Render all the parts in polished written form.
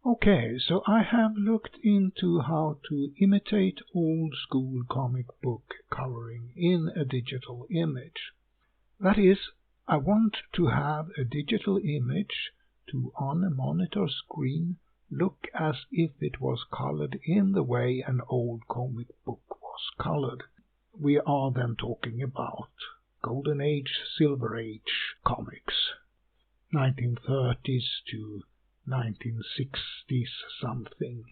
Okay, so I have looked into how to imitate old school comic book coloring in a digital image. That is, I want to have a digital image to, on a monitor screen, look as if it was colored in the way an old comic book was colored. We are then talking about Golden Age, Silver Age comics, 1930s to 1960s something.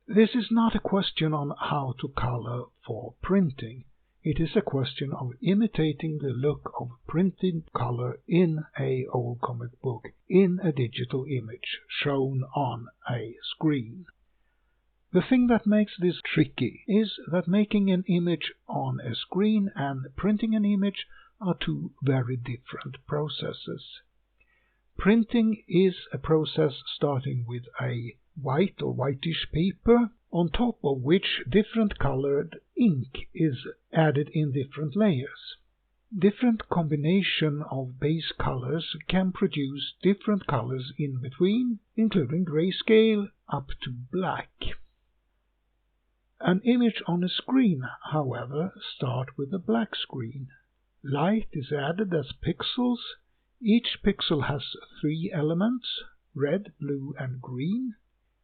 This is not a question on how to color for printing. It is a question of imitating the look of printed color in a old comic book in a digital image shown on a screen. The thing that makes this tricky is that making an image on a screen and printing an image are two very different processes. Printing is a process starting with a white or whitish paper, on top of which different colored ink is added in different layers. Different combination of base colors can produce different colors in between, including grayscale up to black. An image on a screen, however, starts with a black screen. Light is added as pixels. Each pixel has 3 elements, red, blue, and green.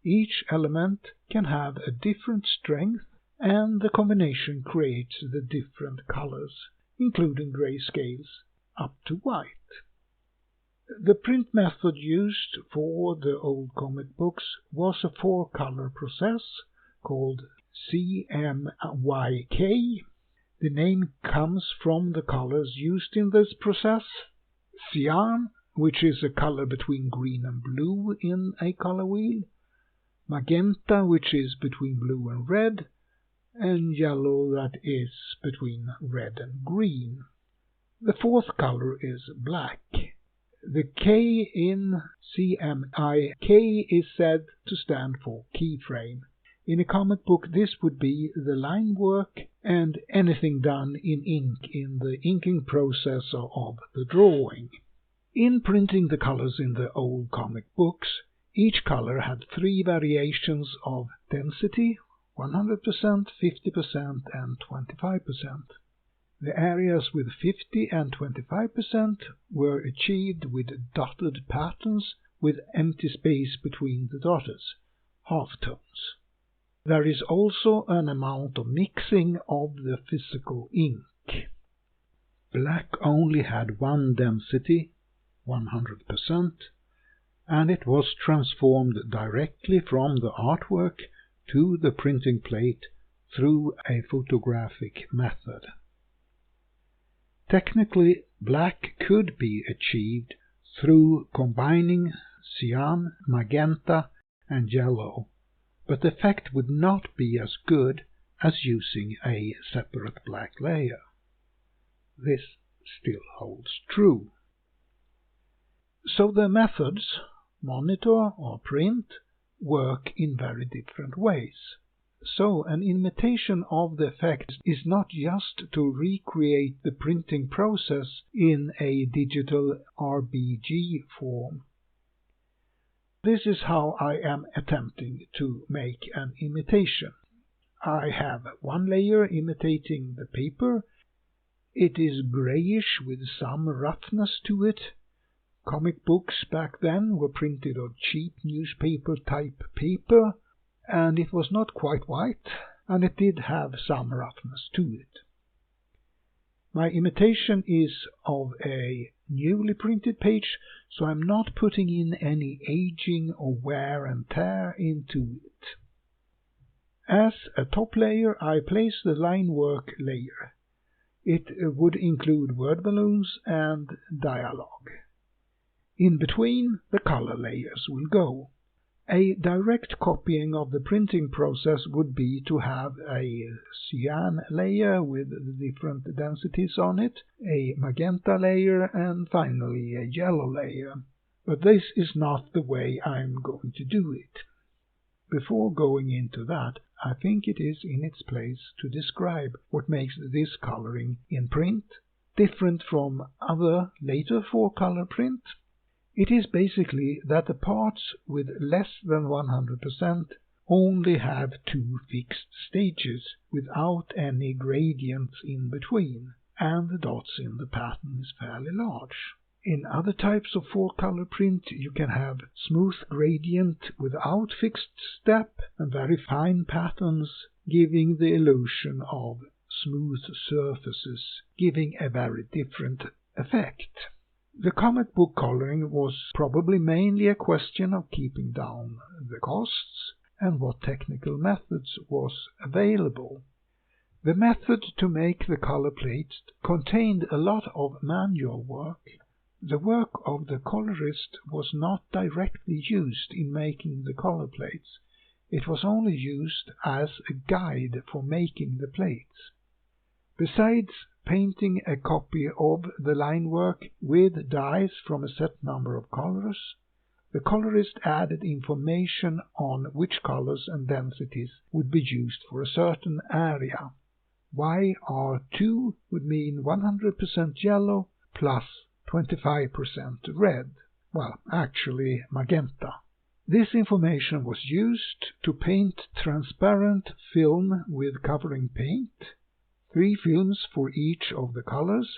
Each element can have a different strength, and the combination creates the different colors, including grayscales, up to white. The print method used for the old comic books was a 4-color process called CMYK. The name comes from the colors used in this process. Cyan, which is a color between green and blue in a color wheel, magenta, which is between blue and red, and yellow, that is between red and green. The 4th color is black. The K in CMYK is said to stand for keyframe. In a comic book, this would be the line work and anything done in ink in the inking process of the drawing. In printing the colors in the old comic books, each color had 3 variations of density, 100%, 50%, and 25%. The areas with 50 and 25% were achieved with dotted patterns with empty space between the dots, halftones. There is also an amount of mixing of the physical ink. Black only had 1 density, 100%, and it was transformed directly from the artwork to the printing plate through a photographic method. Technically, black could be achieved through combining cyan, magenta, and yellow, but the effect would not be as good as using a separate black layer. This still holds true. So the methods, monitor or print, work in very different ways. So an imitation of the effect is not just to recreate the printing process in a digital RBG form. This is how I am attempting to make an imitation. I have 1 layer imitating the paper. It is grayish with some roughness to it. Comic books back then were printed on cheap newspaper type paper, and it was not quite white, and it did have some roughness to it. My imitation is of a newly printed page, so I'm not putting in any aging or wear and tear into it. As a top layer, I place the line work layer. It would include word balloons and dialogue. In between, the color layers will go. A direct copying of the printing process would be to have a cyan layer with the different densities on it, a magenta layer, and finally a yellow layer. But this is not the way I'm going to do it. Before going into that, I think it is in its place to describe what makes this coloring in print different from other later 4-color print. It is basically that the parts with less than 100% only have two fixed stages without any gradients in between, and the dots in the pattern is fairly large. In other types of 4-color print you can have smooth gradient without fixed step and very fine patterns giving the illusion of smooth surfaces, giving a very different effect. The comic book coloring was probably mainly a question of keeping down the costs and what technical methods was available. The method to make the color plates contained a lot of manual work. The work of the colorist was not directly used in making the color plates. It was only used as a guide for making the plates. Besides painting a copy of the line work with dyes from a set number of colors, the colorist added information on which colors and densities would be used for a certain area. YR2 would mean 100% yellow plus 25% red, well, actually magenta. This information was used to paint transparent film with covering paint, 3 films for each of the colors,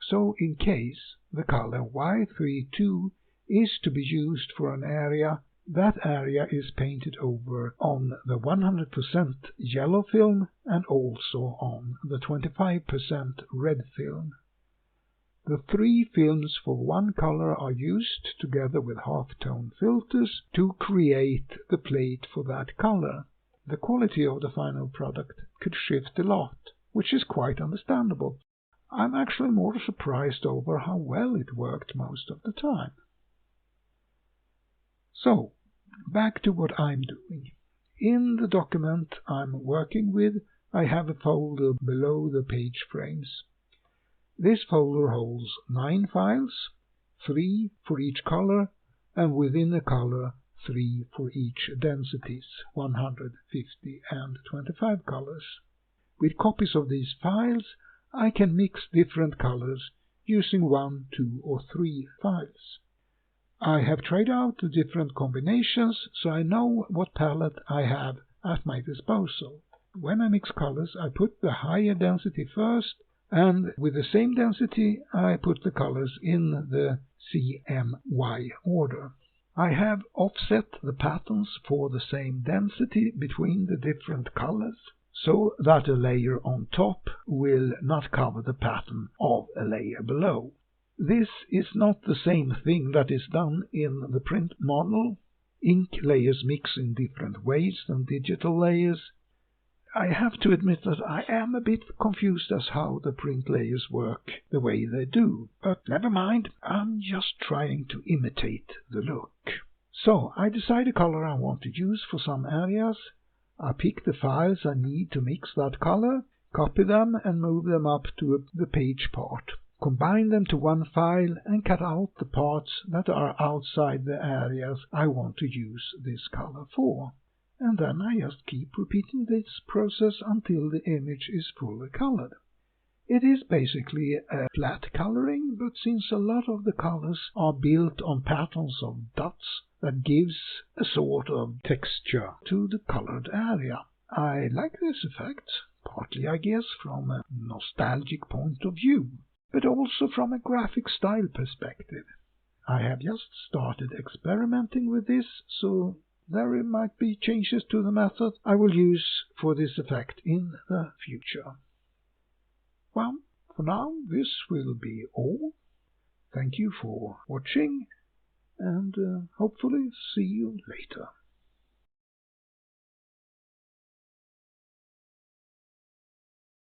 so in case the color Y32 is to be used for an area, that area is painted over on the 100% yellow film and also on the 25% red film. The 3 films for one color are used together with half-tone filters to create the plate for that color. The quality of the final product could shift a lot, which is quite understandable. I'm actually more surprised over how well it worked most of the time. So, back to what I'm doing. In the document I'm working with, I have a folder below the page frames. This folder holds 9 files, 3 for each color, and within a color 3 for each densities, 150 and 25 colors. With copies of these files, I can mix different colors using 1, 2, or 3 files. I have tried out the different combinations, so I know what palette I have at my disposal. When I mix colors, I put the higher density first, and with the same density, I put the colors in the CMY order. I have offset the patterns for the same density between the different colors, so that a layer on top will not cover the pattern of a layer below. This is not the same thing that is done in the print model. Ink layers mix in different ways than digital layers. I have to admit that I am a bit confused as how the print layers work the way they do, but never mind, I'm just trying to imitate the look. So I decide a color I want to use for some areas. I pick the files I need to mix that color, copy them and move them up to the page part. Combine them to one file and cut out the parts that are outside the areas I want to use this color for. And then I just keep repeating this process until the image is fully colored. It is basically a flat coloring, but since a lot of the colors are built on patterns of dots, that gives a sort of texture to the colored area. I like this effect, partly I guess from a nostalgic point of view, but also from a graphic style perspective. I have just started experimenting with this, so there might be changes to the method I will use for this effect in the future. Well, for now this will be all. Thank you for watching, and hopefully see you later.